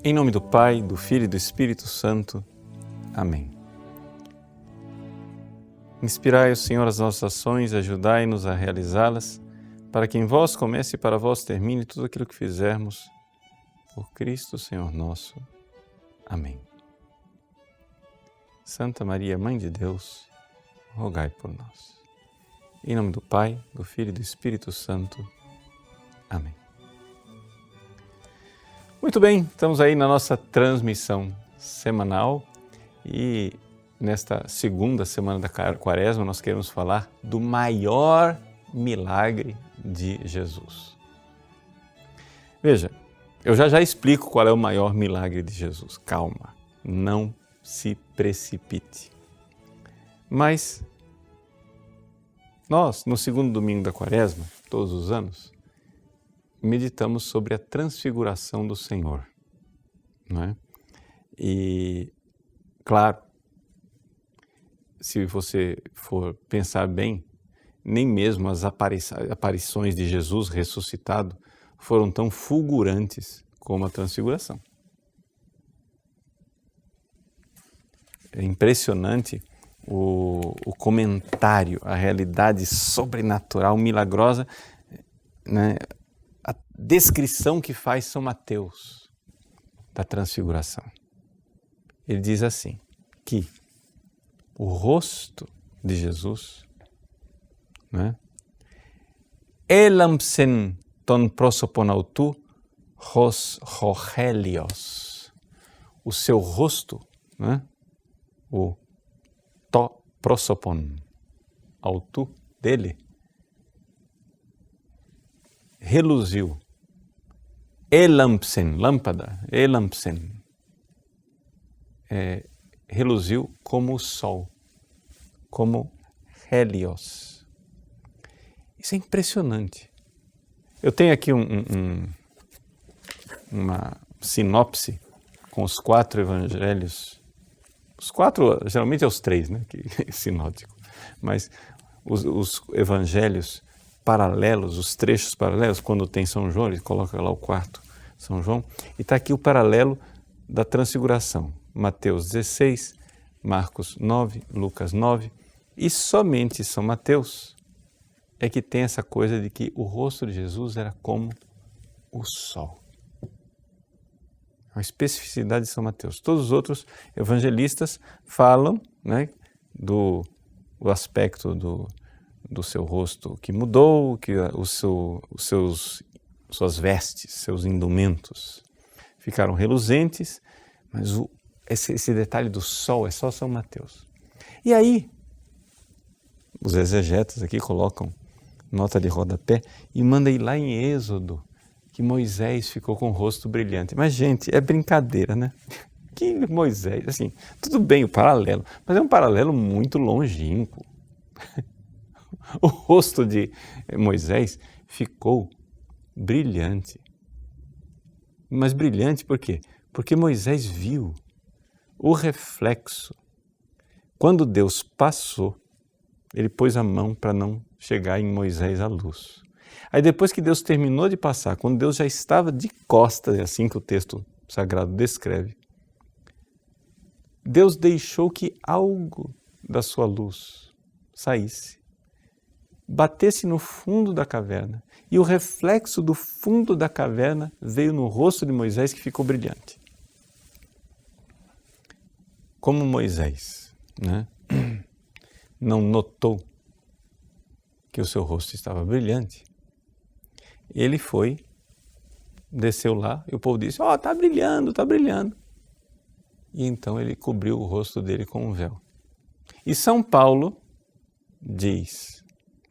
Em nome do Pai, do Filho e do Espírito Santo. Amém. Inspirai, Senhor, as nossas ações, ajudai-nos a realizá-las, para que em vós comece e para vós termine tudo aquilo que fizermos. Por Cristo, Senhor nosso. Amém. Santa Maria, Mãe de Deus, rogai por nós. Em nome do Pai, do Filho e do Espírito Santo. Amém. Muito bem, estamos aí na nossa transmissão semanal e nesta segunda semana da Quaresma nós queremos falar do maior milagre de Jesus. Veja, eu já explico qual é o maior milagre de Jesus. Calma, não se precipite. Mas nós, no segundo domingo da Quaresma, todos os anos, meditamos sobre a transfiguração do Senhor, não é? E, claro, se você for pensar bem, nem mesmo as aparições de Jesus ressuscitado foram tão fulgurantes como a transfiguração. É impressionante o comentário, a realidade sobrenatural, milagrosa, né? A descrição que faz São Mateus da transfiguração. Ele diz assim, que o rosto de Jesus, né, elampsen ton prosoponautu hos rohelios, o seu rosto, né, o to prosopon, autu dele, reluziu, elampsen, lâmpada, elampsen, reluziu como o sol, como Helios. Isso é impressionante. Eu tenho aqui uma sinopse com os 4 evangelhos, os 4, geralmente é os 3, né, que é sinótico, mas os evangelhos paralelos, os trechos paralelos, quando tem São João, ele coloca lá o 4 São João, e está aqui o paralelo da transfiguração, Mateus 16, Marcos 9, Lucas 9, e somente São Mateus é que tem essa coisa de que o rosto de Jesus era como o sol. A especificidade de São Mateus. Todos os outros evangelistas falam, né, do aspecto do seu rosto que mudou, que suas vestes, seus indumentos ficaram reluzentes, mas esse detalhe do sol é só São Mateus. E aí, os exegetas aqui colocam nota de rodapé e mandam ir lá em Êxodo, que Moisés ficou com o rosto brilhante. Mas, gente, é brincadeira, né? Que Moisés, assim, tudo bem o paralelo, mas é um paralelo muito longínquo. O rosto de Moisés ficou brilhante. Mas brilhante por quê? Porque Moisés viu o reflexo. Quando Deus passou, ele pôs a mão para não chegar em Moisés a luz. Aí depois que Deus terminou de passar, quando Deus já estava de costas, é assim que o texto sagrado descreve, Deus deixou que algo da sua luz saísse, batesse no fundo da caverna, e o reflexo do fundo da caverna veio no rosto de Moisés, que ficou brilhante. Como Moisés, né, não notou que o seu rosto estava brilhante, ele foi, desceu lá, e o povo disse, tá brilhando, tá brilhando. E então ele cobriu o rosto dele com um véu. E São Paulo diz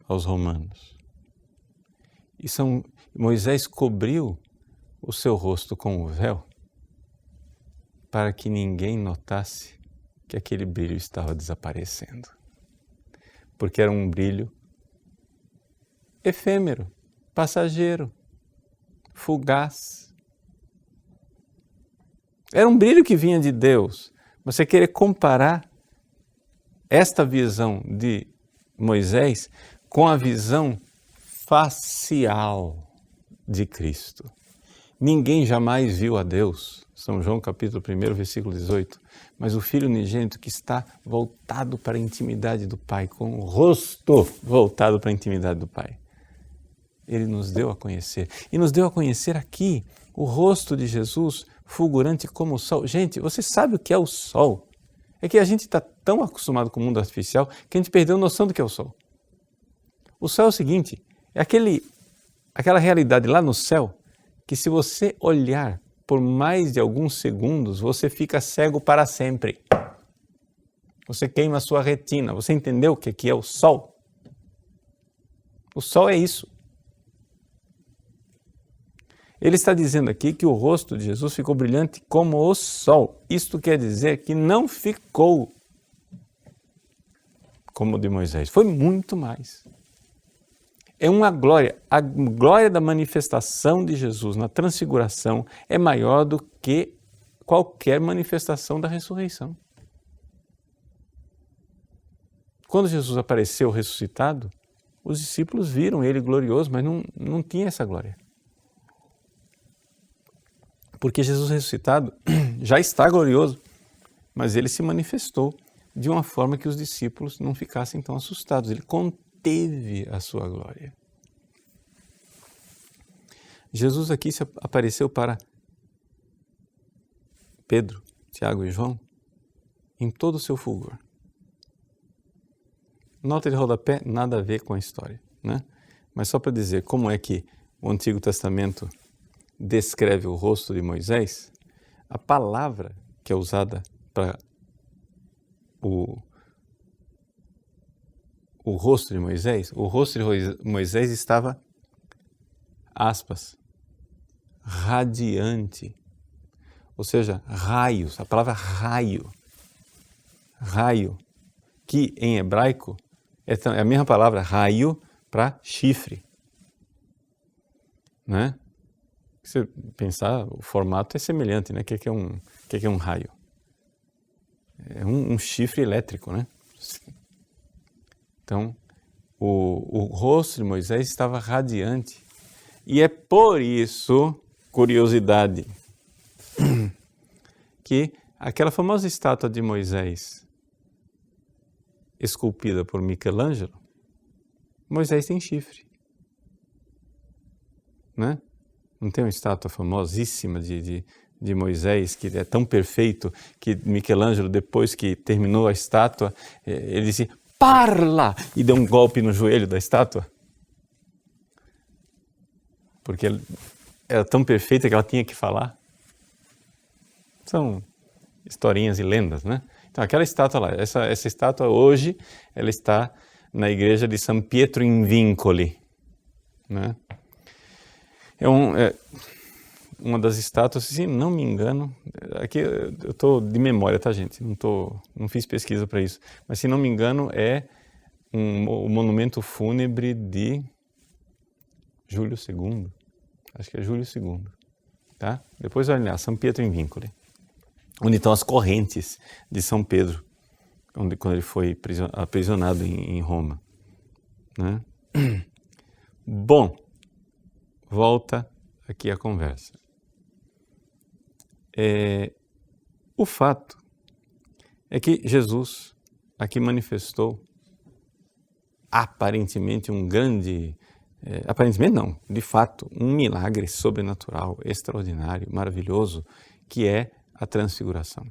aos romanos, Moisés cobriu o seu rosto com o véu para que ninguém notasse que aquele brilho estava desaparecendo. Porque era um brilho efêmero, passageiro, fugaz. Era um brilho que vinha de Deus. Você querer comparar esta visão de Moisés com a visão facial de Cristo. Ninguém jamais viu a Deus São João capítulo 1, versículo 18, mas o Filho unigênito que está voltado para a intimidade do Pai, com o rosto voltado para a intimidade do Pai. Ele nos deu a conhecer, e nos deu a conhecer aqui o rosto de Jesus, fulgurante como o sol. Gente, você sabe o que é o sol? É que a gente está tão acostumado com o mundo artificial que a gente perdeu a noção do que é o sol. O sol é o seguinte, é aquela realidade lá no céu, que se você olhar por mais de alguns segundos, você fica cego para sempre. Você queima a sua retina. Você entendeu o que é o sol? O sol é isso. Ele está dizendo aqui que o rosto de Jesus ficou brilhante como o sol. Isto quer dizer que não ficou como o de Moisés. Foi muito mais. É uma glória. A glória da manifestação de Jesus na transfiguração é maior do que qualquer manifestação da ressurreição. Quando Jesus apareceu ressuscitado, os discípulos viram ele glorioso, mas não tinha essa glória. Porque Jesus ressuscitado já está glorioso, mas ele se manifestou de uma forma que os discípulos não ficassem tão assustados. Ele conteve a sua glória. Jesus aqui se apareceu para Pedro, Tiago e João em todo o seu fulgor. Nota de rodapé, nada a ver com a história, né? Mas só para dizer como é que o Antigo Testamento descreve o rosto de Moisés, a palavra que é usada para o rosto de Moisés, o rosto de Moisés estava, aspas, radiante, ou seja, raios, a palavra raio, que em hebraico é a mesma palavra raio para chifre, né? Se você pensar, o formato é semelhante, né? O que é um raio? É um chifre elétrico, né? Então, o rosto de Moisés estava radiante. E é por isso, curiosidade, que aquela famosa estátua de Moisés, esculpida por Michelangelo, Moisés tem chifre, né? Não tem uma estátua famosíssima de Moisés, que é tão perfeito, que Michelangelo, depois que terminou a estátua, ele disse, parla! E deu um golpe no joelho da estátua. Porque ela era tão perfeita que ela tinha que falar. São historinhas e lendas, né? Então, aquela estátua lá, essa estátua hoje, ela está na igreja de San Pietro in Vincoli, né? É uma das estátuas, se não me engano, aqui eu estou de memória, tá, gente? Não fiz pesquisa para isso, mas se não me engano é o monumento fúnebre de Júlio II, acho que é Júlio II, tá? Depois olha lá, San Pietro in Vincoli, onde estão as correntes de São Pedro, quando ele foi aprisionado em Roma, né? Bom, volta aqui a conversa. O fato é que Jesus aqui manifestou aparentemente um grande, aparentemente não, de fato, um milagre sobrenatural, extraordinário, maravilhoso, que é a transfiguração.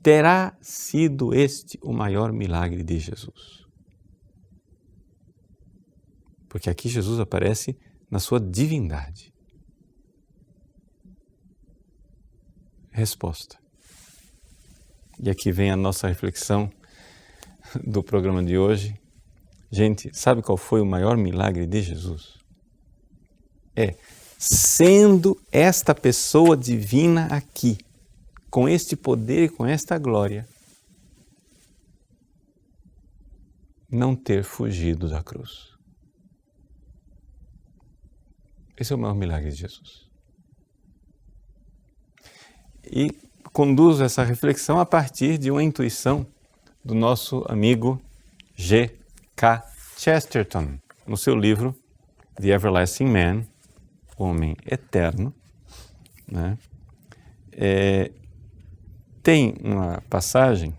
Terá sido este o maior milagre de Jesus. Porque aqui Jesus aparece na sua divindade. Resposta. E aqui vem a nossa reflexão do programa de hoje. Gente, sabe qual foi o maior milagre de Jesus? Sendo esta pessoa divina aqui, com este poder e com esta glória, não ter fugido da cruz. Esse é o maior milagre de Jesus. E conduzo essa reflexão a partir de uma intuição do nosso amigo G.K. Chesterton, no seu livro The Everlasting Man, O Homem Eterno, né? Tem uma passagem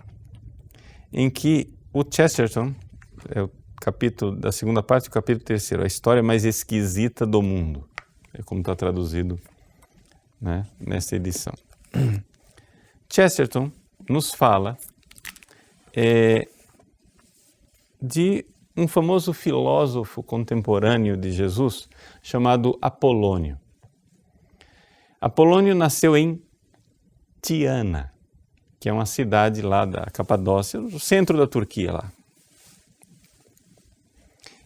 em que o Chesterton, é o capítulo da segunda parte do capítulo 3º, a história mais esquisita do mundo, é como está traduzido, né, nessa edição. Chesterton nos fala de um famoso filósofo contemporâneo de Jesus chamado Apolônio. Apolônio nasceu em Tiana, que é uma cidade lá da Capadócia, no centro da Turquia lá.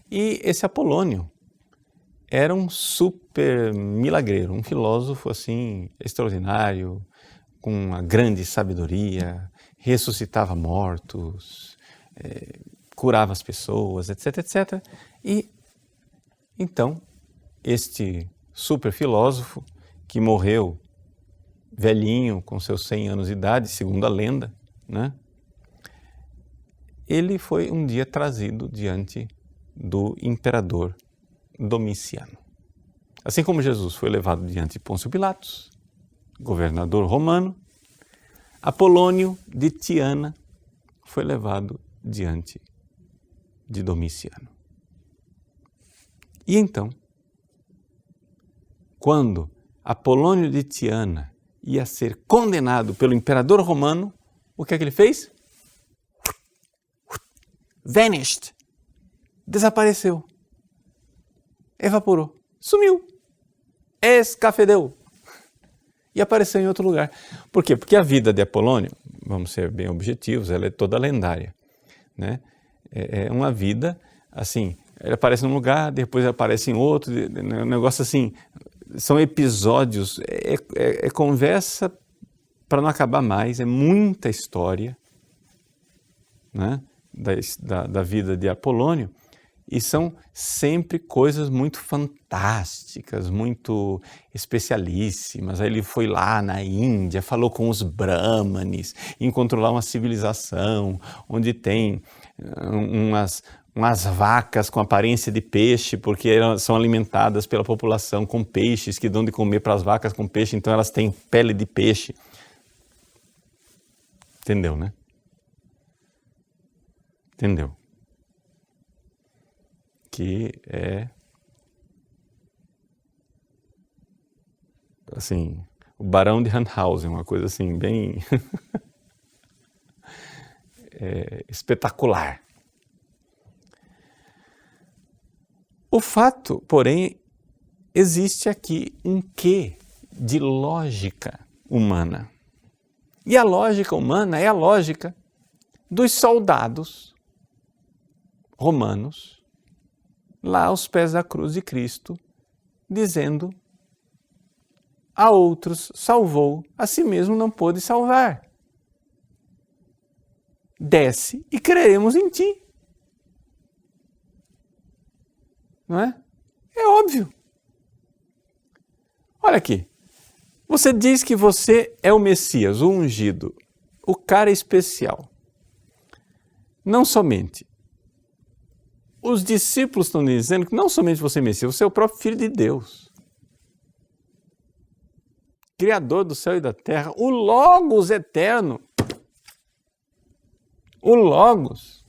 E esse Apolônio era um super milagreiro, um filósofo assim extraordinário, com uma grande sabedoria, ressuscitava mortos, curava as pessoas, etc, etc. E então este super filósofo que morreu velhinho, com seus 100 anos de idade, segundo a lenda, né? Ele foi um dia trazido diante do imperador Domiciano. Assim como Jesus foi levado diante de Pôncio Pilatos, governador romano, Apolônio de Tiana foi levado diante de Domiciano. E então, quando Apolônio de Tiana ia ser condenado pelo imperador romano, o que é que ele fez? Vanished. Desapareceu. Evaporou. Sumiu. Escafedeu. E apareceu em outro lugar. Por quê? Porque a vida de Apolônio, vamos ser bem objetivos, ela é toda lendária, né? É uma vida, assim, ele aparece num lugar, depois ele aparece em outro, um negócio assim, são episódios, é conversa para não acabar mais, é muita história, né, da vida de Apolônio, e são sempre coisas muito fantásticas, muito especialíssimas. Aí ele foi lá na Índia, falou com os brahmanes, encontrou lá uma civilização onde tem umas vacas com aparência de peixe, porque elas são alimentadas pela população com peixes, que dão de comer para as vacas com peixe, então elas têm pele de peixe. Entendeu, né? Entendeu? Que é, assim, o Barão de Hanhausen, uma coisa assim, bem espetacular. O fato, porém, existe aqui um quê de lógica humana. E a lógica humana é a lógica dos soldados romanos lá aos pés da cruz de Cristo, dizendo: a outros salvou, a si mesmo não pôde salvar. Desce e creremos em ti. Não é? É óbvio. Olha aqui. Você diz que você é o Messias, o ungido, o cara especial. Não somente. Os discípulos estão dizendo que não somente você é Messias, você é o próprio Filho de Deus. Criador do céu e da terra, o Logos eterno. O Logos,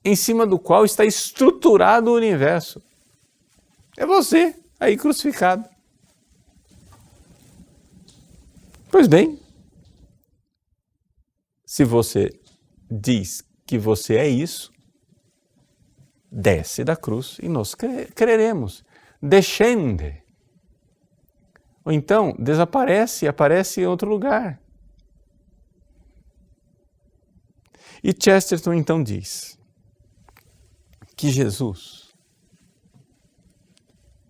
em cima do qual está estruturado o universo. É você, aí crucificado. Pois bem, se você diz que você é isso, desce da cruz e nós creremos. Descende. Ou então, desaparece e aparece em outro lugar. E Chesterton então diz que Jesus,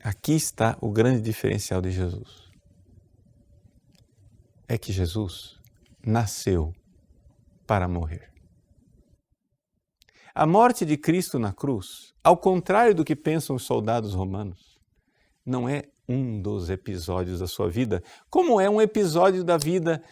aqui está o grande diferencial de Jesus, é que Jesus nasceu para morrer. A morte de Cristo na cruz, ao contrário do que pensam os soldados romanos, não é um dos episódios da sua vida, como é um episódio da vida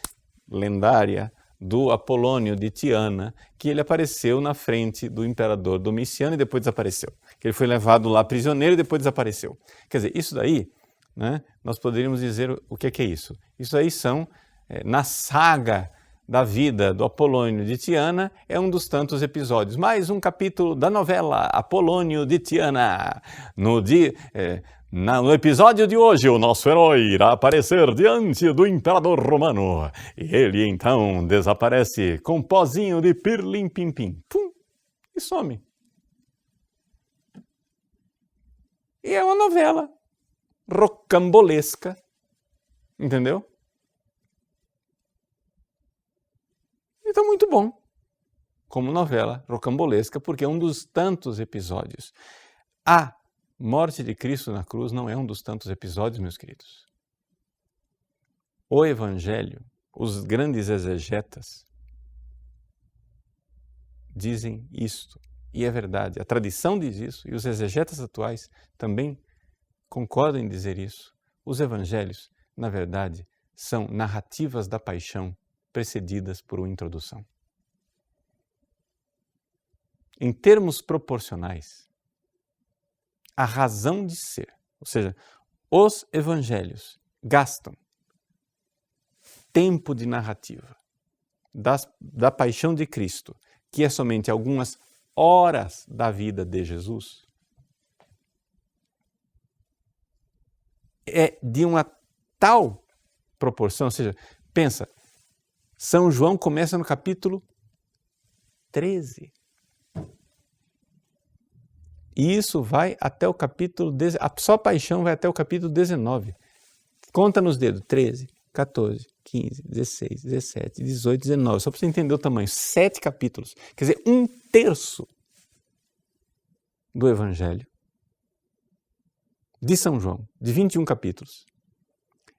lendária do Apolônio de Tiana, que ele apareceu na frente do imperador Domiciano e depois desapareceu. Que ele foi levado lá prisioneiro e depois desapareceu. Quer dizer, isso daí né, nós poderíamos dizer o que é isso. Isso aí são, na saga da vida do Apolônio de Tiana, é um dos tantos episódios. Mais um capítulo da novela Apolônio de Tiana. No episódio de hoje, o nosso herói irá aparecer diante do imperador romano. E ele então desaparece com um pozinho de pirlim-pim-pim. Pum! E some. E é uma novela rocambolesca, entendeu? Então, muito bom, como novela rocambolesca, porque é um dos tantos episódios. A morte de Cristo na cruz não é um dos tantos episódios, meus queridos. O Evangelho, os grandes exegetas, dizem isto, e é verdade. A tradição diz isso, e os exegetas atuais também concordam em dizer isso. Os evangelhos, na verdade, são narrativas da paixão precedidas por uma introdução. Em termos proporcionais, a razão de ser, ou seja, os evangelhos gastam tempo de narrativa da paixão de Cristo, que é somente algumas horas da vida de Jesus, é de uma tal proporção, ou seja, pensa, São João começa no capítulo 13. E isso vai até o capítulo... Só a paixão vai até o capítulo 19. Conta nos dedos. 13, 14, 15, 16, 17, 18, 19. Só para você entender o tamanho. 7 capítulos. Quer dizer, 1/3 do Evangelho de São João, de 21 capítulos,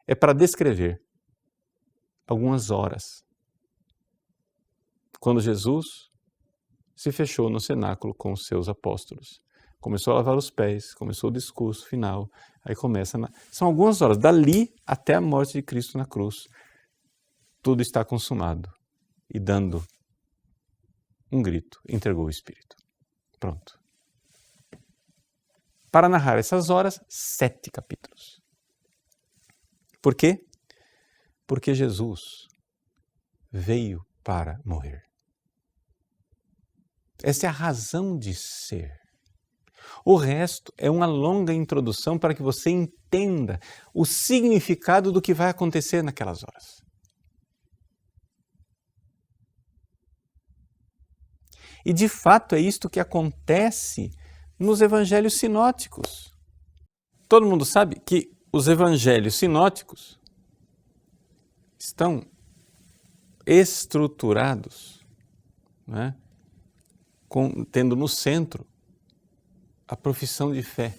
é para descrever algumas horas quando Jesus se fechou no cenáculo com os seus apóstolos. Começou a lavar os pés, começou o discurso final, aí começa... São algumas horas, dali até a morte de Cristo na cruz. Tudo está consumado. E dando um grito, entregou o Espírito. Pronto. Para narrar essas horas, 7 capítulos. Por quê? Porque Jesus veio para morrer. Essa é a razão de ser. O resto é uma longa introdução para que você entenda o significado do que vai acontecer naquelas horas. E de fato é isto que acontece nos evangelhos sinóticos. Todo mundo sabe que os evangelhos sinóticos estão estruturados, né, tendo no centro a profissão de fé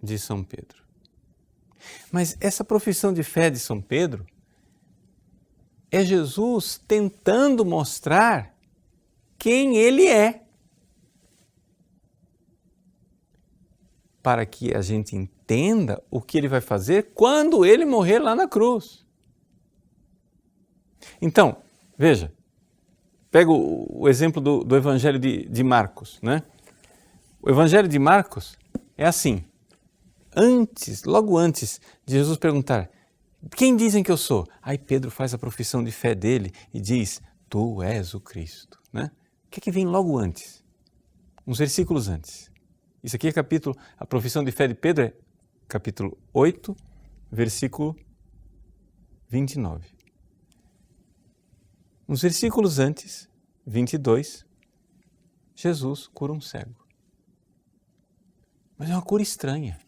de São Pedro. Mas essa profissão de fé de São Pedro é Jesus tentando mostrar quem ele é, para que a gente entenda o que ele vai fazer quando ele morrer lá na cruz. Então, veja, pega o exemplo do Evangelho de Marcos, né? O Evangelho de Marcos é assim, logo antes de Jesus perguntar, quem dizem que eu sou? Aí Pedro faz a profissão de fé dele e diz, tu és o Cristo, né? O que vem logo antes? Uns versículos antes. Isso aqui é a profissão de fé de Pedro é capítulo 8, versículo 29. Uns versículos antes, 22, Jesus cura um cego. Mas é uma cura estranha.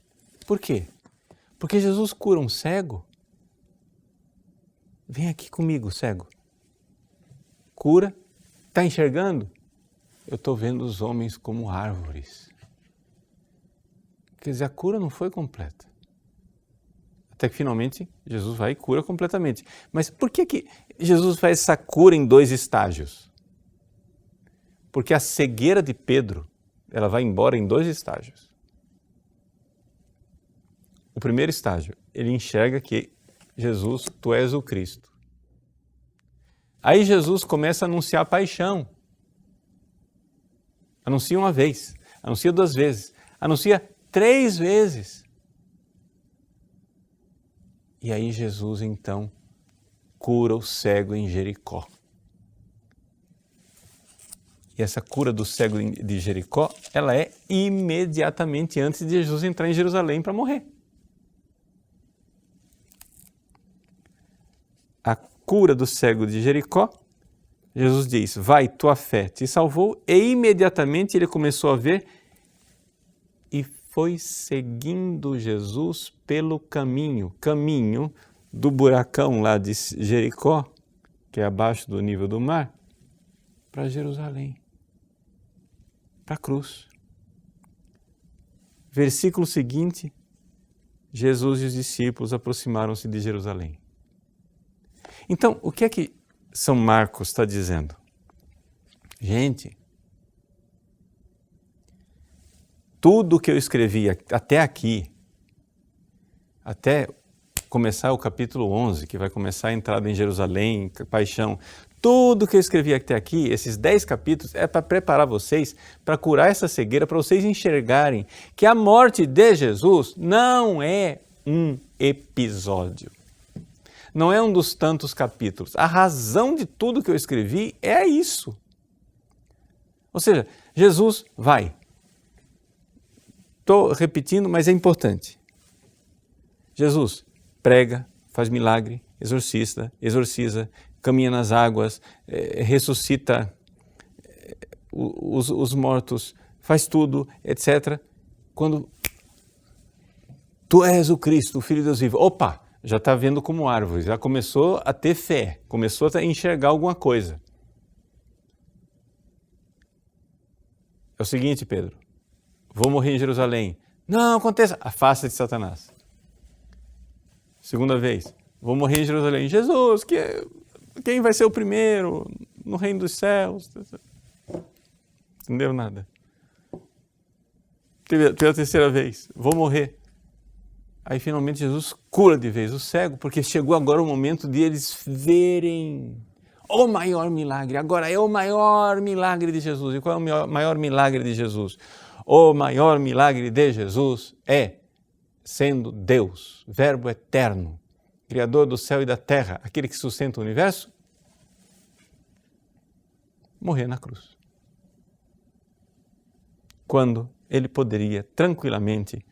Por quê? Porque Jesus cura um cego. Vem aqui comigo, cego. Cura. Está enxergando? Eu estou vendo os homens como árvores. Quer dizer, a cura não foi completa. Até que finalmente Jesus vai e cura completamente. Mas por que Jesus faz essa cura em 2 estágios? Porque a cegueira de Pedro, ela vai embora em 2 estágios. O primeiro estágio, ele enxerga que Jesus, tu és o Cristo. Aí Jesus começa a anunciar a paixão. Anuncia uma vez, anuncia 2 vezes, anuncia 3 vezes. E aí Jesus então cura o cego em Jericó. E essa cura do cego de Jericó, ela é imediatamente antes de Jesus entrar em Jerusalém para morrer. A cura do cego de Jericó, Jesus diz, vai, tua fé te salvou, e imediatamente ele começou a ver e foi seguindo Jesus pelo caminho do buracão lá de Jericó, que é abaixo do nível do mar, para Jerusalém, para a cruz. Versículo seguinte, Jesus e os discípulos aproximaram-se de Jerusalém. Então, o que é que São Marcos está dizendo? Gente, tudo que eu escrevi até aqui, até começar o capítulo 11, que vai começar a entrada em Jerusalém, paixão, tudo que eu escrevi até aqui, esses 10 capítulos, é para preparar vocês, para curar essa cegueira, para vocês enxergarem que a morte de Jesus não é um episódio. Não é um dos tantos capítulos. A razão de tudo que eu escrevi é isso. Ou seja, Jesus vai. Estou repetindo, mas é importante. Jesus prega, faz milagre, exorciza, caminha nas águas, ressuscita os mortos, faz tudo, etc. Quando tu és o Cristo, o Filho de Deus vivo, opa, já está vendo como árvore, já começou a ter fé, começou a enxergar alguma coisa. É o seguinte, Pedro, vou morrer em Jerusalém. Não aconteça, afasta de Satanás. Segunda vez, vou morrer em Jerusalém. Jesus, quem vai ser o primeiro no reino dos céus? Não entendeu nada. Pela terceira vez, vou morrer. Aí finalmente Jesus cura de vez o cego, porque chegou agora o momento de eles verem o maior milagre. Agora é o maior milagre de Jesus. E qual é o maior milagre de Jesus? O maior milagre de Jesus é sendo Deus, Verbo eterno, Criador do céu e da terra, aquele que sustenta o universo, morrer na cruz. Quando ele poderia tranquilamente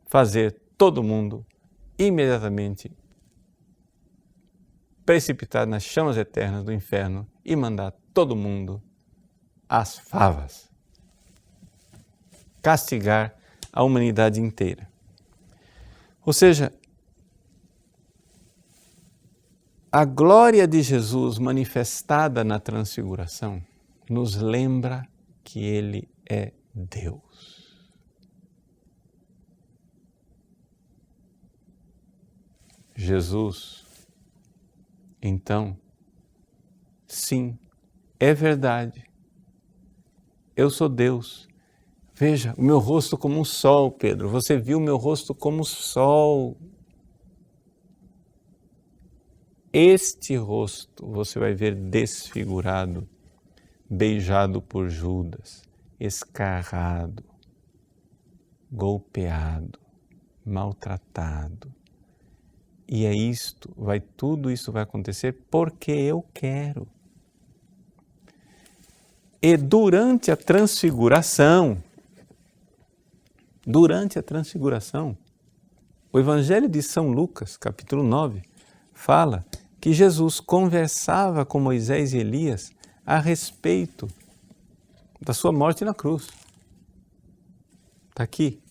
fazer todo mundo imediatamente precipitar nas chamas eternas do inferno e mandar todo mundo às favas. Castigar a humanidade inteira. Ou seja, a glória de Jesus manifestada na transfiguração nos lembra que ele é Deus. Jesus, então, sim, é verdade. Eu sou Deus. Veja, o meu rosto como um sol, Pedro. Você viu o meu rosto como sol. Este rosto você vai ver desfigurado, beijado por Judas, escarrado, golpeado, maltratado. E é isto, tudo isso vai acontecer porque eu quero. E durante a transfiguração, o Evangelho de São Lucas, capítulo 9, fala que Jesus conversava com Moisés e Elias a respeito da sua morte na cruz. Está aqui,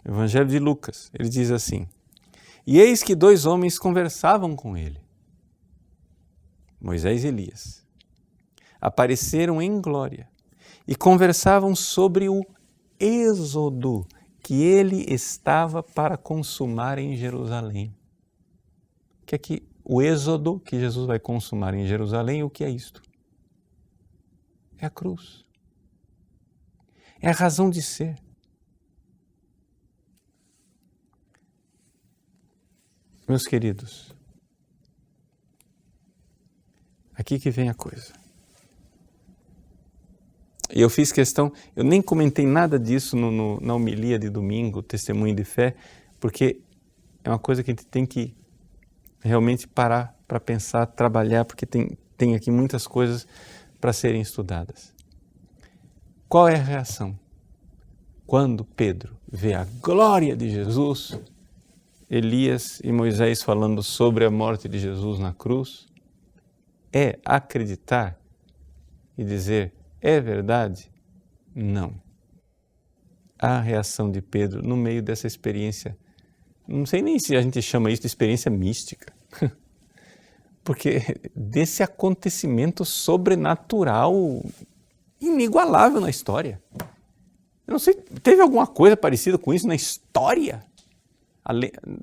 Evangelho de Lucas, ele diz assim: e eis que 2 homens conversavam com ele, Moisés e Elias, apareceram em glória e conversavam sobre o êxodo que ele estava para consumar em Jerusalém. Que é que o êxodo que Jesus vai consumar em Jerusalém, o que é isto? É a cruz. É a razão de ser. Meus queridos, aqui que vem a coisa. E eu fiz questão, eu nem comentei nada disso na homilia de domingo, testemunho de fé, porque é uma coisa que a gente tem que realmente parar para pensar, trabalhar, porque tem aqui muitas coisas para serem estudadas. Qual é a reação? Quando Pedro vê a glória de Jesus, Elias e Moisés falando sobre a morte de Jesus na cruz, é acreditar e dizer, é verdade? Não. A reação de Pedro no meio dessa experiência, não sei nem se a gente chama isso de experiência mística, porque desse acontecimento sobrenatural inigualável na história. Eu não sei, teve alguma coisa parecida com isso na história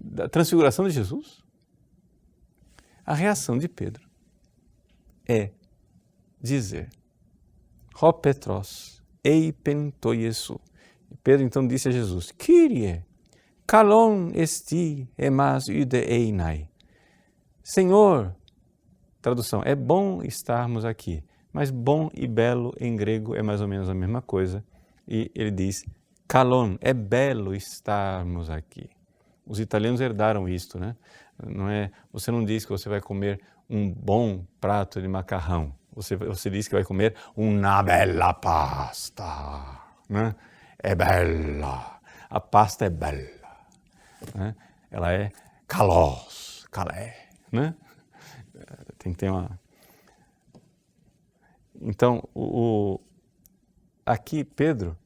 da transfiguração de Jesus? A reação de Pedro é dizer, Ho Petros, eipen to Iesu. Pedro então disse a Jesus, Kyrie, kalon esti emas ude einai. Senhor, tradução, é bom estarmos aqui, mas bom e belo em grego é mais ou menos a mesma coisa. E ele diz, kalon, é belo estarmos aqui. Os italianos herdaram isto, né? Você não diz que você vai comer um bom prato de macarrão. Você diz que vai comer uma bella pasta, né? É bella. A pasta é bella. Né? Ela é kalos, kalé, né? Tem que ter uma... Então, aqui Pedro,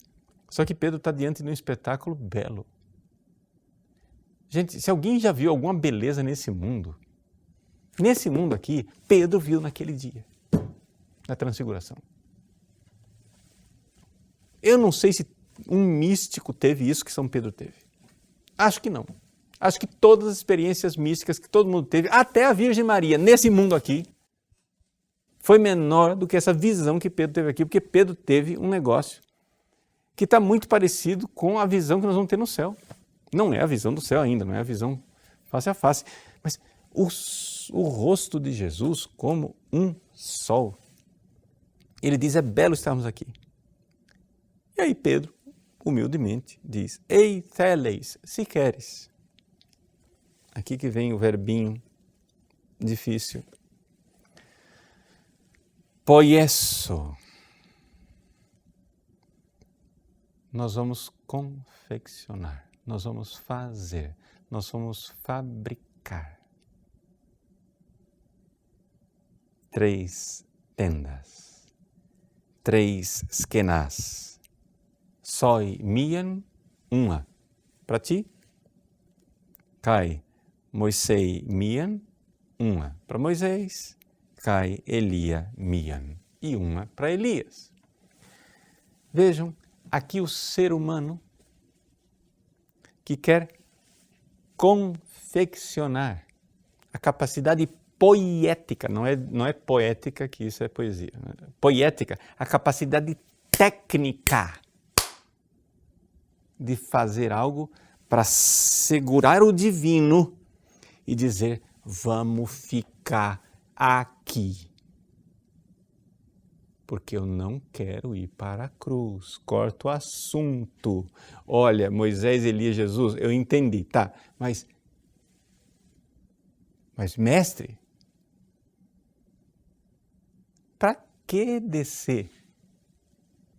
só que Pedro está diante de um espetáculo belo. Gente, se alguém já viu alguma beleza nesse mundo aqui, Pedro viu naquele dia, na transfiguração. Eu não sei se um místico teve isso que São Pedro teve. Acho que não. Acho que todas as experiências místicas que todo mundo teve, até a Virgem Maria, nesse mundo aqui, foi menor do que essa visão que Pedro teve aqui, porque Pedro teve um negócio que está muito parecido com a visão que nós vamos ter no céu. Não é a visão do céu ainda, não é a visão face a face, mas o rosto de Jesus como um sol. Ele diz, é belo estarmos aqui. E aí Pedro, humildemente, diz, ei teles, se queres. Aqui que vem o verbinho difícil. Poiesso. Nós vamos confeccionar. Nós vamos fazer, nós vamos fabricar 3 tendas, 3 skenás, soi mian, uma para ti, kai Moisei mian, uma para Moisés, kai Elia mian, e uma para Elias. Vejam, aqui o ser humano que quer confeccionar a capacidade poética, não é poética que isso é poesia, né? Poética, a capacidade técnica de fazer algo para segurar o divino e dizer, vamos ficar aqui. Porque eu não quero ir para a cruz, corto o assunto. Olha, Moisés, Elias, Jesus, eu entendi, tá, mas mestre, para que descer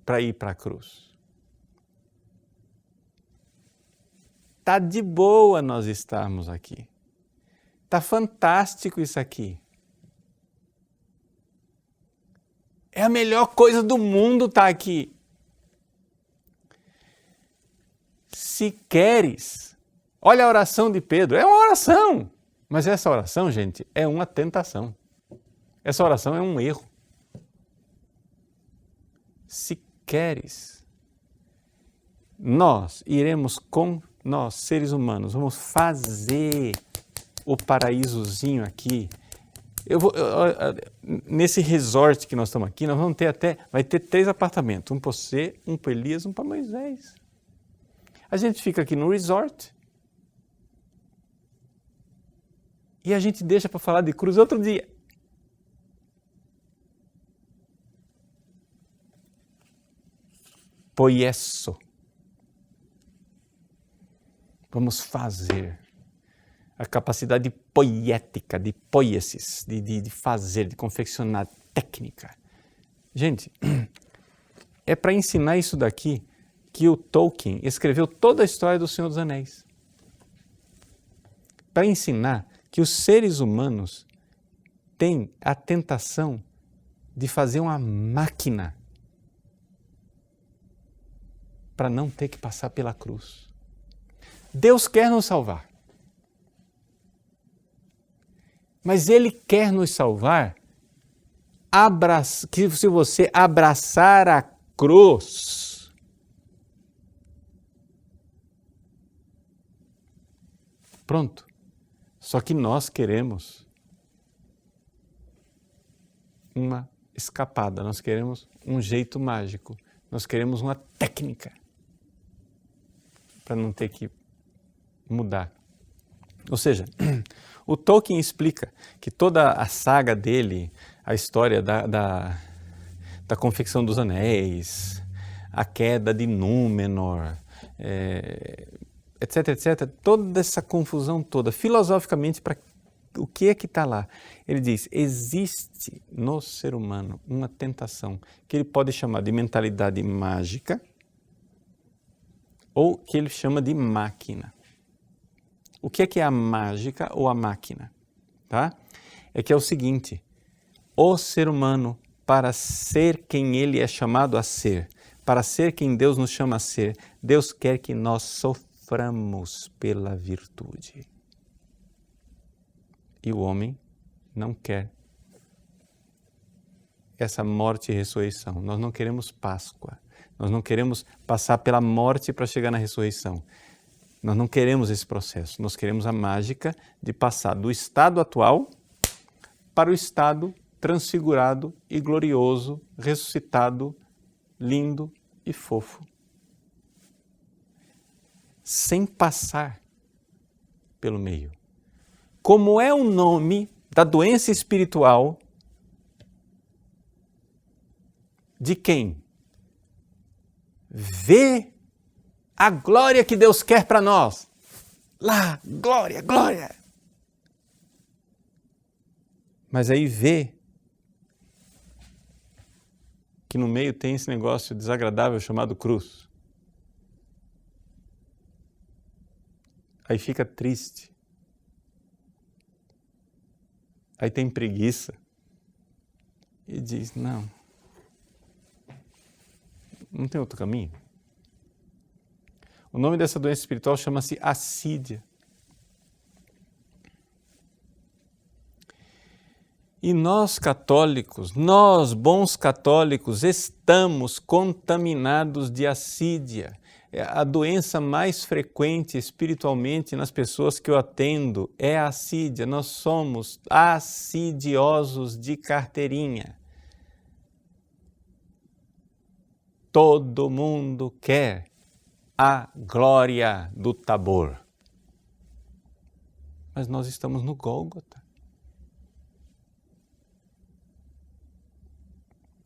para ir para a cruz? Tá de boa nós estarmos aqui. Tá fantástico isso aqui. É a melhor coisa do mundo estar aqui. Se queres, olha a oração de Pedro, é uma oração, mas essa oração, gente, é uma tentação. Essa oração é um erro. Se queres, nós iremos com nós, seres humanos, vamos fazer o paraísozinho aqui. Nesse resort que nós estamos aqui, nós vamos ter vai ter 3 apartamentos, um para você, um para Elias, um para Moisés. A gente fica aqui no resort e a gente deixa para falar de cruz outro dia. Poiesso. Vamos fazer. a capacidade poética, de poiesis, de fazer, de confeccionar, técnica. Gente, é para ensinar isso daqui que o Tolkien escreveu toda a história do Senhor dos Anéis. Para ensinar que os seres humanos têm a tentação de fazer uma máquina para não ter que passar pela cruz. Deus quer nos salvar. Mas Ele quer nos salvar que se você abraçar a cruz, pronto. Só que nós queremos uma escapada, nós queremos um jeito mágico, nós queremos uma técnica para não ter que mudar. Ou seja, o Tolkien explica que toda a saga dele, a história da confecção dos anéis, a queda de Númenor, etc, etc, toda essa confusão toda, filosoficamente, para o que é que está lá? Ele diz, existe no ser humano uma tentação que ele pode chamar de mentalidade mágica ou que ele chama de máquina. O que é a mágica ou a máquina? Tá? É que é o seguinte, o ser humano, para ser quem ele é chamado a ser, para ser quem Deus nos chama a ser, Deus quer que nós soframos pela virtude. E o homem não quer essa morte e ressurreição. Nós não queremos Páscoa. Nós não queremos passar pela morte para chegar na ressurreição. Nós não queremos esse processo. Nós queremos a mágica de passar do estado atual para o estado transfigurado e glorioso, ressuscitado, lindo e fofo. Sem passar pelo meio. Como é o nome da doença espiritual de quem vê a glória que Deus quer para nós. Lá, glória, glória. Mas aí vê que no meio tem esse negócio desagradável chamado cruz. Aí fica triste. Aí tem preguiça. E diz, não tem outro caminho. O nome dessa doença espiritual chama-se assídia. E nós católicos, nós bons católicos, estamos contaminados de assídia. A doença mais frequente espiritualmente nas pessoas que eu atendo é a assídia. Nós somos assidiosos de carteirinha. Todo mundo quer a glória do Tabor. Mas nós estamos no Gólgota.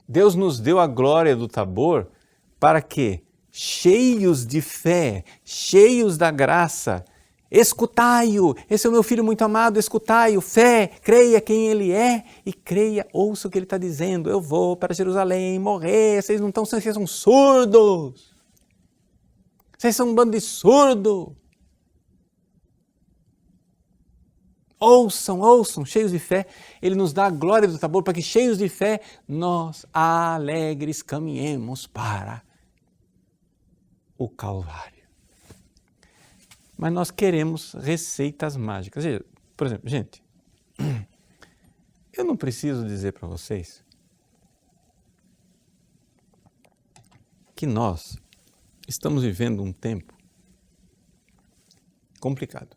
Deus nos deu a glória do Tabor para que, cheios de fé, cheios da graça, escutai-o, esse é o meu filho muito amado, escutai-o, fé, creia quem ele é e creia, ouça o que ele está dizendo, eu vou para Jerusalém morrer, vocês não estão, vocês são surdos. Vocês são um bando de surdo. Ouçam, cheios de fé. Ele nos dá a glória do Tabor para que, cheios de fé, nós alegres caminhemos para o Calvário. Mas nós queremos receitas mágicas. Por exemplo, gente, eu não preciso dizer para vocês que nós estamos vivendo um tempo complicado.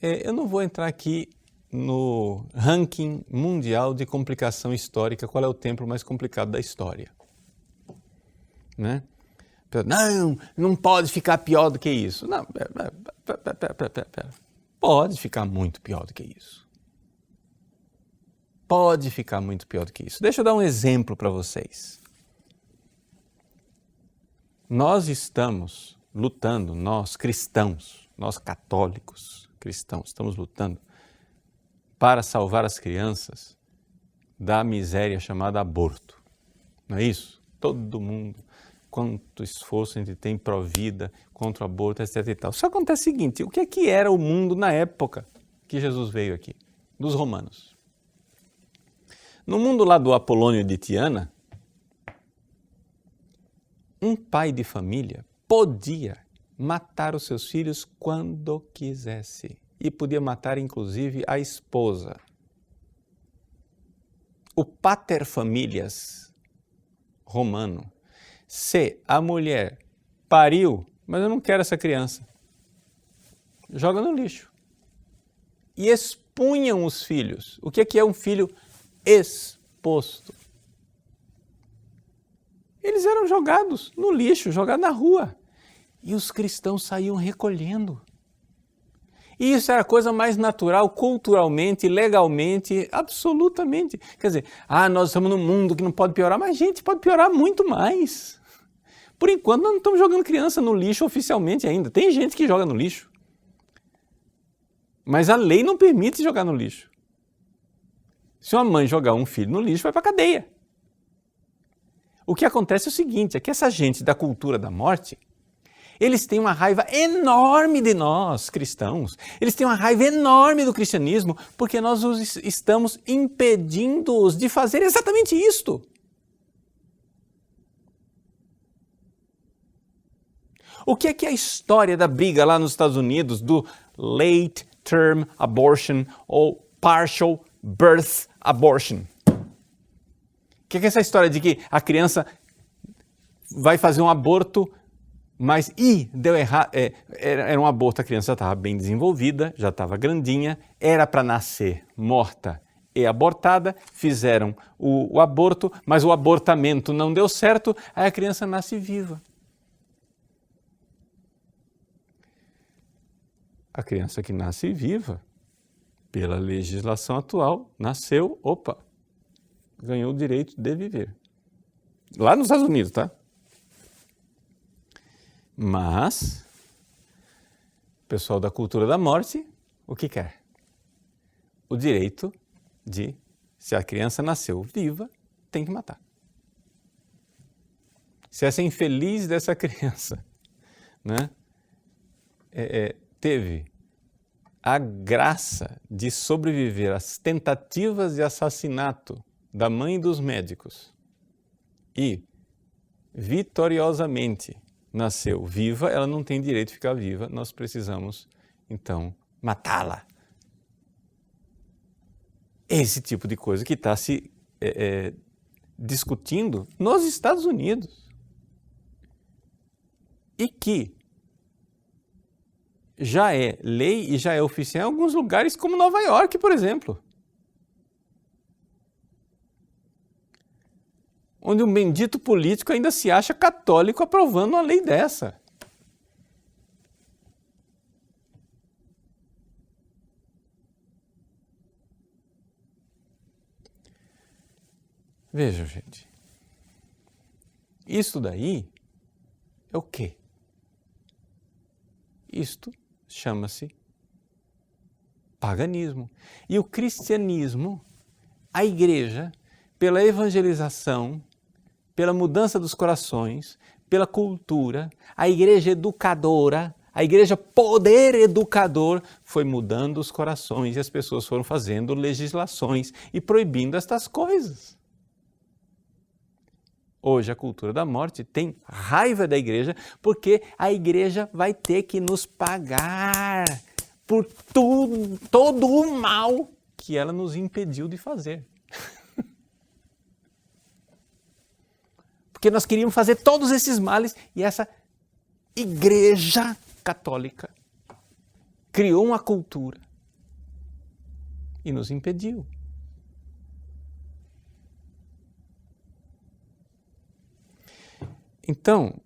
Eu não vou entrar aqui no ranking mundial de complicação histórica, qual é o tempo mais complicado da história. Né? Não pode ficar pior do que isso. Não, pera. Pode ficar muito pior do que isso. Pode ficar muito pior do que isso. Deixa eu dar um exemplo para vocês. Nós estamos lutando, nós cristãos, nós católicos, cristãos, estamos lutando para salvar as crianças da miséria chamada aborto. Não é isso? Todo mundo, quanto esforço a gente tem pró-vida, contra o aborto, etc. e tal. Só acontece o seguinte, o que é que era o mundo na época que Jesus veio aqui? Dos romanos. No mundo lá do Apolônio de Tiana, um pai de família podia matar os seus filhos quando quisesse. E podia matar, inclusive, a esposa. O pater familias romano. Se a mulher pariu, mas eu não quero essa criança, joga no lixo. E expunham os filhos. O que é um filho exposto? Eles eram jogados no lixo, jogados na rua. E os cristãos saíam recolhendo. E isso era a coisa mais natural, culturalmente, legalmente, absolutamente. Quer dizer, nós estamos num mundo que não pode piorar, mas gente, pode piorar muito mais. Por enquanto, nós não estamos jogando criança no lixo oficialmente ainda. Tem gente que joga no lixo. Mas a lei não permite jogar no lixo. Se uma mãe jogar um filho no lixo, vai para a cadeia. O que acontece é o seguinte, é que essa gente da cultura da morte, eles têm uma raiva enorme de nós, cristãos. Eles têm uma raiva enorme do cristianismo, porque nós os estamos impedindo-os de fazer exatamente isto. O que é a história da briga lá nos Estados Unidos do late term abortion ou partial birth abortion? O que é essa história de que a criança vai fazer um aborto, mas deu errado, era um aborto, a criança já estava bem desenvolvida, já estava grandinha, era para nascer morta e abortada, fizeram o aborto, mas o abortamento não deu certo, aí a criança nasce viva. A criança que nasce viva, pela legislação atual, nasceu, ganhou o direito de viver. Lá nos Estados Unidos, tá? Mas, o pessoal da cultura da morte, o que quer? O direito de, se a criança nasceu viva, tem que matar. Se essa infeliz dessa criança, né, teve a graça de sobreviver às tentativas de assassinato da mãe dos médicos e vitoriosamente nasceu viva, ela não tem direito de ficar viva, nós precisamos, então, matá-la. Esse tipo de coisa que está se discutindo nos Estados Unidos e que já é lei e já é oficial em alguns lugares como Nova York, por exemplo. Onde um bendito político ainda se acha católico aprovando uma lei dessa. Vejam, gente. Isto daí é o quê? Isto chama-se paganismo. E o cristianismo, a igreja, pela evangelização, pela mudança dos corações, pela cultura, a igreja educadora, a igreja poder educador foi mudando os corações e as pessoas foram fazendo legislações e proibindo estas coisas. Hoje a cultura da morte tem raiva da igreja porque a igreja vai ter que nos pagar por todo o mal que ela nos impediu de fazer. Porque nós queríamos fazer todos esses males e essa igreja católica criou uma cultura e nos impediu. Então,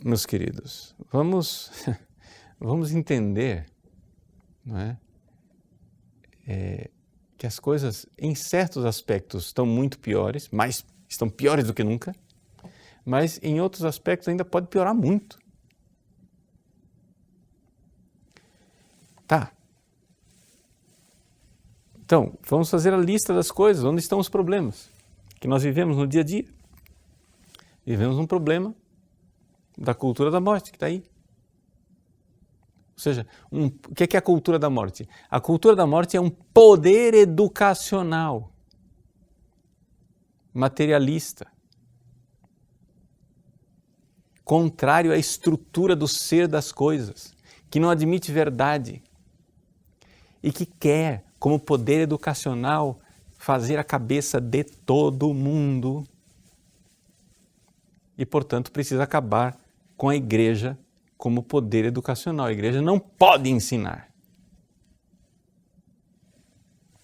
meus queridos, vamos entender, não é? Que as coisas, em certos aspectos, estão muito piores, mas estão piores do que nunca, mas em outros aspectos ainda pode piorar muito. Tá. Então, vamos fazer a lista das coisas, onde estão os problemas que nós vivemos no dia a dia. Vivemos um problema da cultura da morte, que está aí. Ou seja, o que é a cultura da morte? A cultura da morte é um poder educacional, materialista, contrário à estrutura do ser das coisas, que não admite verdade e que quer, como poder educacional, fazer a cabeça de todo mundo e, portanto, precisa acabar com a igreja como poder educacional. A igreja não pode ensinar.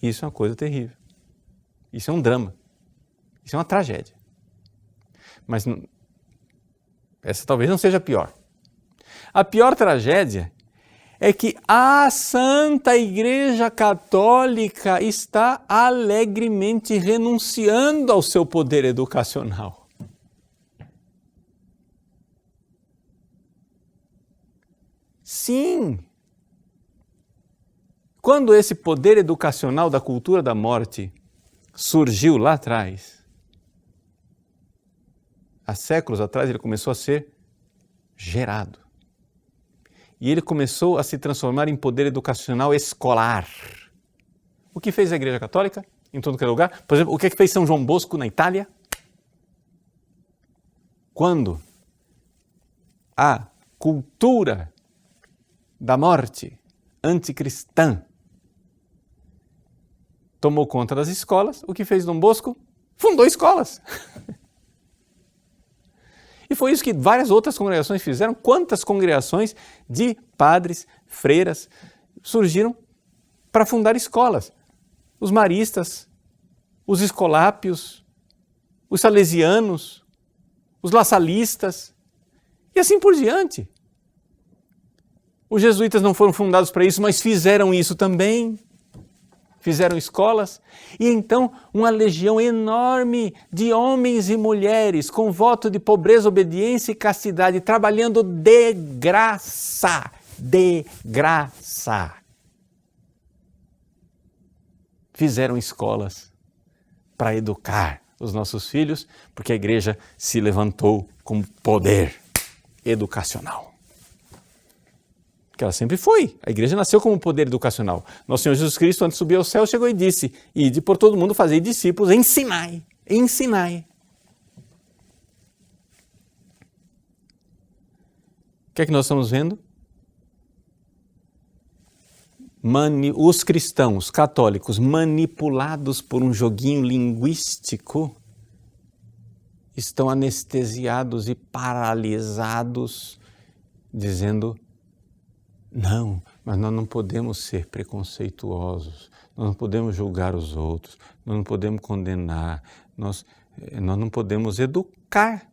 Isso é uma coisa terrível. Isso é um drama. Isso é uma tragédia. Mas essa talvez não seja a pior. A pior tragédia é que a Santa Igreja Católica está alegremente renunciando ao seu poder educacional. Sim! Quando esse poder educacional da cultura da morte surgiu lá atrás, há séculos atrás, ele começou a ser gerado. E ele começou a se transformar em poder educacional escolar. O que fez a Igreja Católica em todo lugar? Por exemplo, o que fez São João Bosco na Itália? Quando a cultura da morte anticristã tomou conta das escolas, o que fez Dom Bosco? Fundou escolas. E foi isso que várias outras congregações fizeram. Quantas congregações de padres, freiras surgiram para fundar escolas? Os maristas, os escolápios, os salesianos, os lassalistas e assim por diante. Os jesuítas não foram fundados para isso, mas fizeram isso também. Fizeram escolas, e então uma legião enorme de homens e mulheres com voto de pobreza, obediência e castidade, trabalhando de graça, fizeram escolas para educar os nossos filhos, porque a igreja se levantou com poder educacional. Que ela sempre foi. A igreja nasceu como poder educacional. Nosso Senhor Jesus Cristo, antes de subir ao céu, chegou e disse: ide por todo mundo, fazei discípulos, ensinai. O que é que nós estamos vendo? Os cristãos católicos, manipulados por um joguinho linguístico, estão anestesiados e paralisados, dizendo: não, mas nós não podemos ser preconceituosos, nós não podemos julgar os outros, nós não podemos condenar, nós não podemos educar.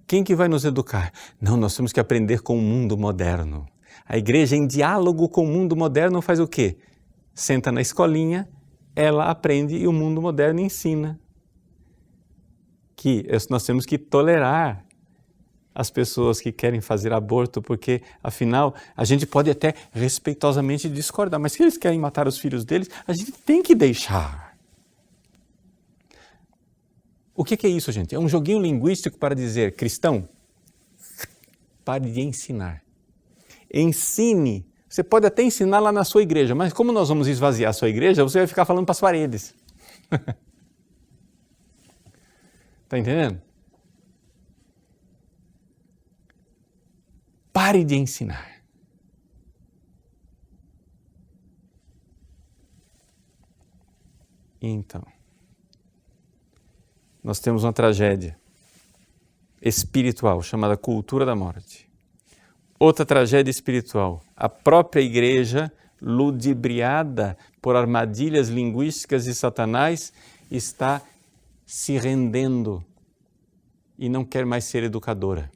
Quem que vai nos educar? Não, nós temos que aprender com o mundo moderno. A igreja, em diálogo com o mundo moderno, faz o quê? Senta na escolinha, ela aprende e o mundo moderno ensina. Que nós temos que tolerar as pessoas que querem fazer aborto, porque, afinal, a gente pode até respeitosamente discordar, mas se eles querem matar os filhos deles, a gente tem que deixar. O que é isso, gente? É um joguinho linguístico para dizer: cristão, pare de ensinar. Ensine. Você pode até ensinar lá na sua igreja, mas como nós vamos esvaziar a sua igreja, você vai ficar falando para as paredes. Está entendendo? Pare de ensinar. Então, nós temos uma tragédia espiritual chamada cultura da morte. Outra tragédia espiritual, a própria igreja, ludibriada por armadilhas linguísticas de Satanás, está se rendendo e não quer mais ser educadora.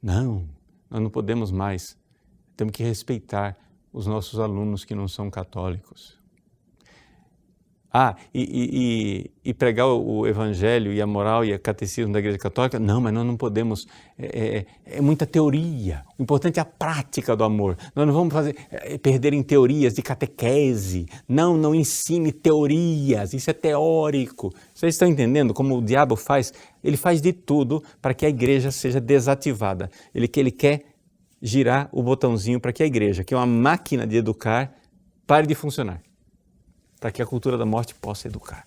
Não, nós não podemos mais. Temos que respeitar os nossos alunos que não são católicos. E pregar o evangelho e a moral e a catecismo da Igreja Católica? Não, mas nós não podemos, é muita teoria. O importante é a prática do amor. Nós não vamos perder em teorias de catequese. Não ensine teorias, isso é teórico. Vocês estão entendendo como o diabo faz? Ele faz de tudo para que a igreja seja desativada. Ele quer girar o botãozinho para que a igreja, que é uma máquina de educar, pare de funcionar. Para que a cultura da morte possa educar.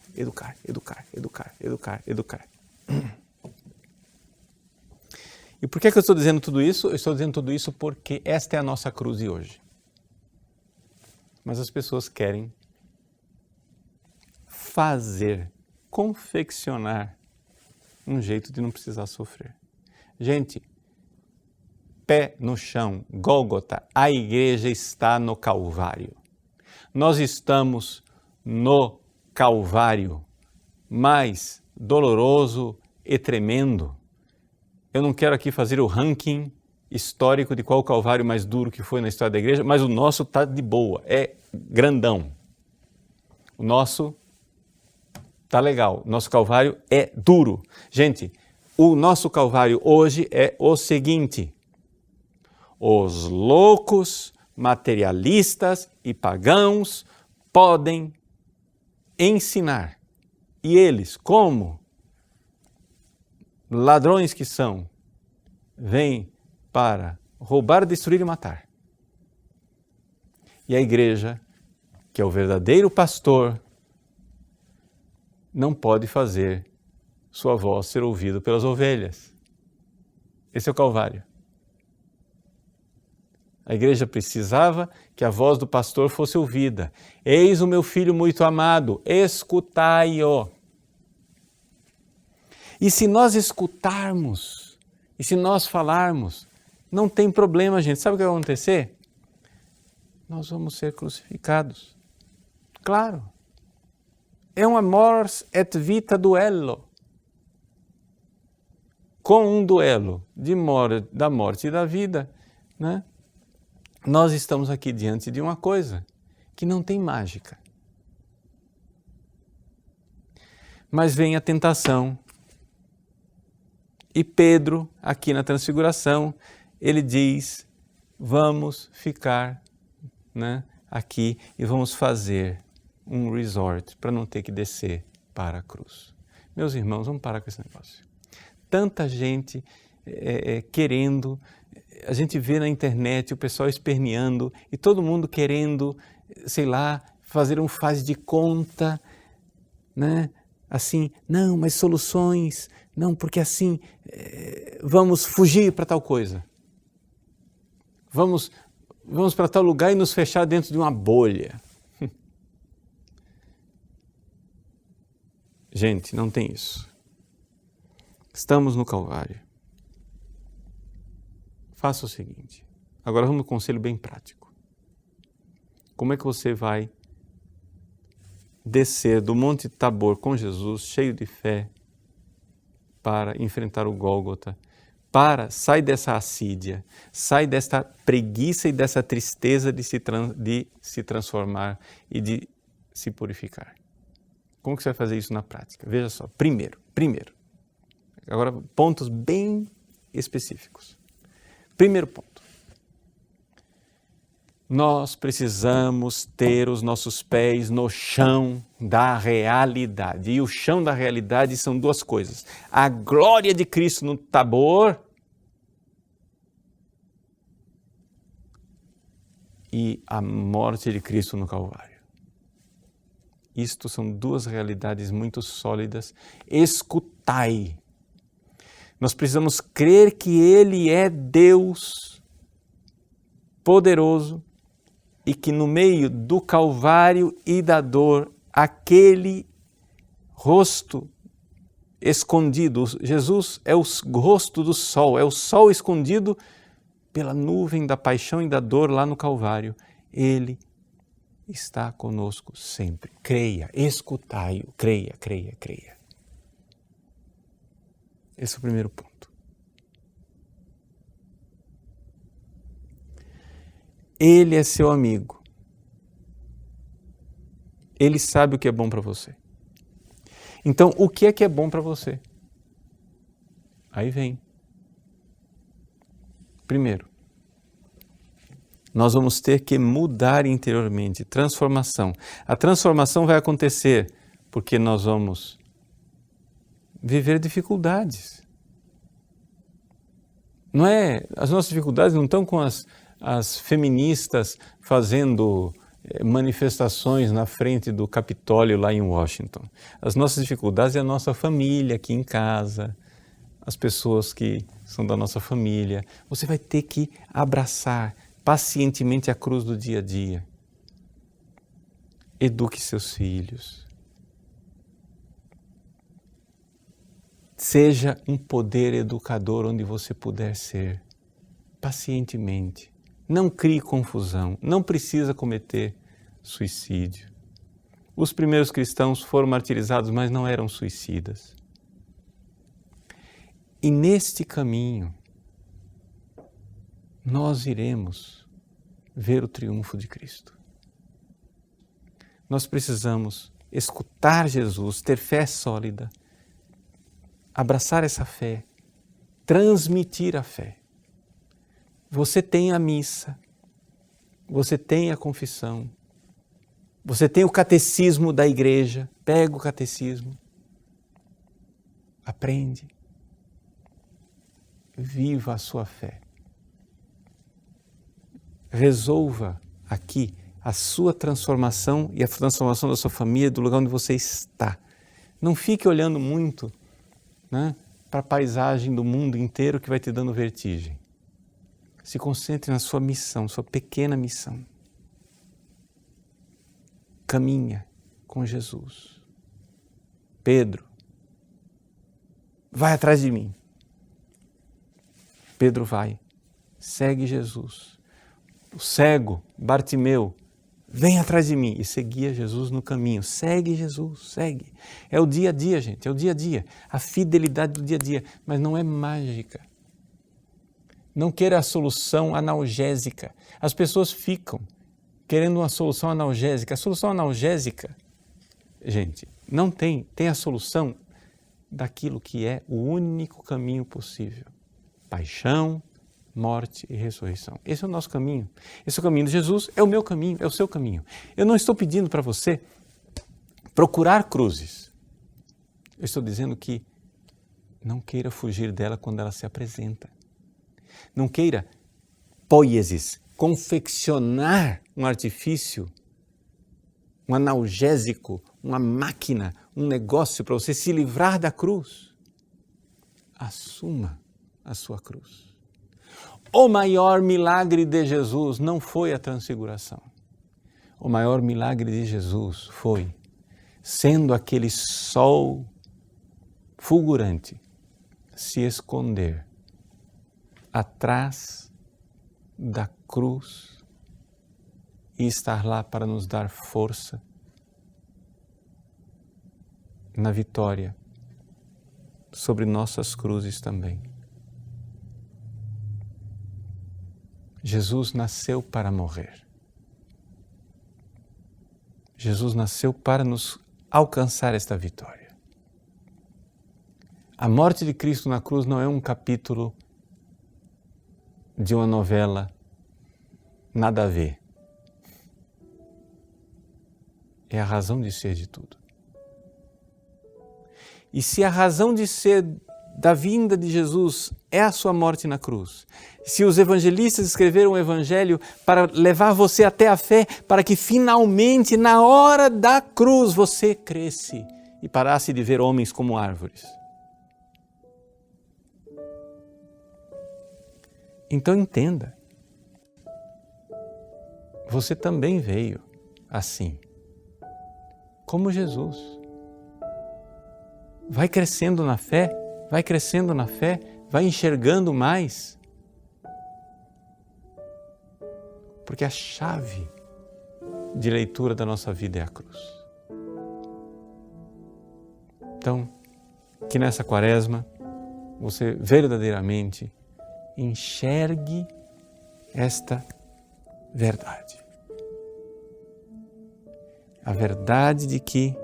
E por que eu estou dizendo tudo isso? Eu estou dizendo tudo isso porque esta é a nossa cruz de hoje. Mas as pessoas querem confeccionar um jeito de não precisar sofrer. Gente, pé no chão, Gólgota, a igreja está no Calvário. Nós estamos no Calvário, mais doloroso e tremendo. Eu não quero aqui fazer o ranking histórico de qual o Calvário mais duro que foi na história da igreja, mas o nosso está de boa, é grandão. O nosso está legal, nosso Calvário é duro. Gente, o nosso Calvário hoje é o seguinte: os loucos, materialistas e pagãos podem ensinar. E eles, como ladrões que são, vêm para roubar, destruir e matar. E a igreja, que é o verdadeiro pastor, não pode fazer sua voz ser ouvida pelas ovelhas. Esse é o Calvário. A igreja precisava que a voz do pastor fosse ouvida. Eis o meu filho muito amado, escutai-o. E se nós escutarmos, e se nós falarmos, não tem problema, gente. Sabe o que vai acontecer? Nós vamos ser crucificados. Claro. É um mors et vita duello. Com um duelo da morte e da vida, né? Nós estamos aqui diante de uma coisa que não tem mágica. Mas vem a tentação. E Pedro, aqui na Transfiguração, ele diz, vamos ficar, né, aqui e vamos fazer um resort para não ter que descer para a cruz. Meus irmãos, vamos parar com esse negócio. Tanta gente querendo, a gente vê na internet o pessoal esperneando e todo mundo querendo, sei lá, fazer um faz de conta, né? Assim, não, mas soluções, não, porque assim, vamos fugir para tal coisa. Vamos para tal lugar e nos fechar dentro de uma bolha. Gente, não tem isso. Estamos no Calvário. Faça o seguinte, agora vamos um conselho bem prático. Como é que você vai descer do Monte Tabor com Jesus, cheio de fé, para enfrentar o Gólgota, sai dessa assídia, sai desta preguiça e dessa tristeza de se transformar e de se purificar? Como que você vai fazer isso na prática? Veja só, primeiro, agora pontos bem específicos. Primeiro ponto, nós precisamos ter os nossos pés no chão da realidade. E o chão da realidade são duas coisas: a glória de Cristo no Tabor e a morte de Cristo no Calvário. Isto são duas realidades muito sólidas. Escutai. Nós precisamos crer que Ele é Deus poderoso e que no meio do Calvário e da dor, aquele rosto escondido, Jesus é o rosto do sol, é o sol escondido pela nuvem da paixão e da dor lá no Calvário. Ele está conosco sempre. Creia, escutai-o, creia. Esse é o primeiro ponto. Ele é seu amigo. Ele sabe o que é bom para você. Então, o que é bom para você? Aí vem. Primeiro, nós vamos ter que mudar interiormente, transformação. A transformação vai acontecer porque nós vamos viver dificuldades. Não é, as nossas dificuldades não estão com as feministas fazendo manifestações na frente do Capitólio lá em Washington. As nossas dificuldades é a nossa família aqui em casa, as pessoas que são da nossa família. Você vai ter que abraçar pacientemente a cruz do dia a dia. Eduque seus filhos. Seja um poder educador onde você puder ser, pacientemente. Não crie confusão, não precisa cometer suicídio. Os primeiros cristãos foram martirizados, mas não eram suicidas. E neste caminho, nós iremos ver o triunfo de Cristo. Nós precisamos escutar Jesus, ter fé sólida, abraçar essa fé, transmitir a fé. Você tem a missa, você tem a confissão, você tem o catecismo da igreja, pega o catecismo, aprende, viva a sua fé. Resolva aqui a sua transformação e a transformação da sua família, do lugar onde você está. Não fique olhando muito, né, para a paisagem do mundo inteiro que vai te dando vertigem. Se concentre na sua missão, sua pequena missão. Caminha com Jesus. Pedro, vai atrás de mim. Pedro vai, segue Jesus. O cego, Bartimeu, vem atrás de mim e seguia Jesus no caminho. Segue Jesus, segue. É o dia a dia, gente, é o dia a dia. A fidelidade do dia a dia, mas não é mágica. Não queira a solução analgésica. As pessoas ficam querendo uma solução analgésica. A solução analgésica, gente, não tem. Tem a solução daquilo que é o único caminho possível. Paixão, morte e ressurreição. Esse é o nosso caminho. Esse é o caminho de Jesus, é o meu caminho, é o seu caminho. Eu não estou pedindo para você procurar cruzes. Eu estou dizendo que não queira fugir dela quando ela se apresenta. Não queira, poiesis, confeccionar um artifício, um analgésico, uma máquina, um negócio para você se livrar da cruz. Assuma a sua cruz. O maior milagre de Jesus não foi a transfiguração. O maior milagre de Jesus foi, sendo aquele sol fulgurante, se esconder atrás da cruz e estar lá para nos dar força na vitória sobre nossas cruzes também. Jesus nasceu para morrer. Jesus nasceu para nos alcançar esta vitória. A morte de Cristo na cruz não é um capítulo de uma novela nada a ver. É a razão de ser de tudo. E se a razão de ser da vinda de Jesus é a sua morte na cruz, se os evangelistas escreveram o evangelho para levar você até a fé, para que finalmente, na hora da cruz, você cresce e parasse de ver homens como árvores. Então entenda, você também veio assim, como Jesus. Vai crescendo na fé, vai enxergando mais. Porque a chave de leitura da nossa vida é a cruz. Então, que nessa quaresma você verdadeiramente enxergue esta verdade. a verdade de que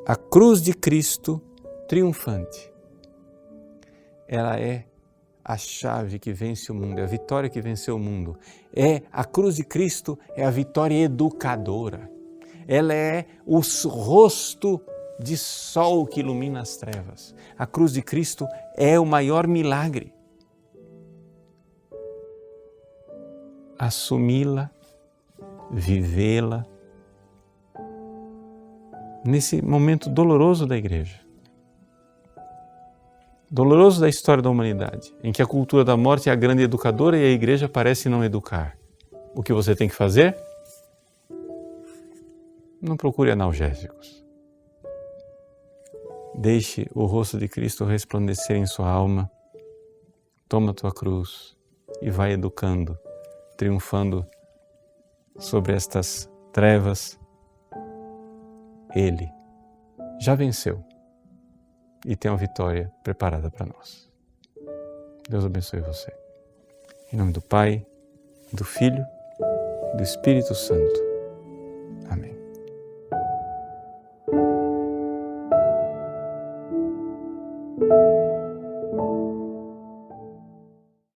a cruz de Cristo triunfante, ela é a chave que vence o mundo, é a vitória que venceu o mundo. A cruz de Cristo é a vitória educadora. Ela é o rosto de sol que ilumina as trevas. A cruz de Cristo é o maior milagre. Assumi-la, vivê-la, nesse momento doloroso da igreja, doloroso da história da humanidade, em que a cultura da morte é a grande educadora e a igreja parece não educar. O que você tem que fazer? Não procure analgésicos. Deixe o rosto de Cristo resplandecer em sua alma. Toma a tua cruz e vai educando, triunfando sobre estas trevas. Ele já venceu e tem uma vitória preparada para nós. Deus abençoe você. Em nome do Pai, do Filho e do Espírito Santo. Amém.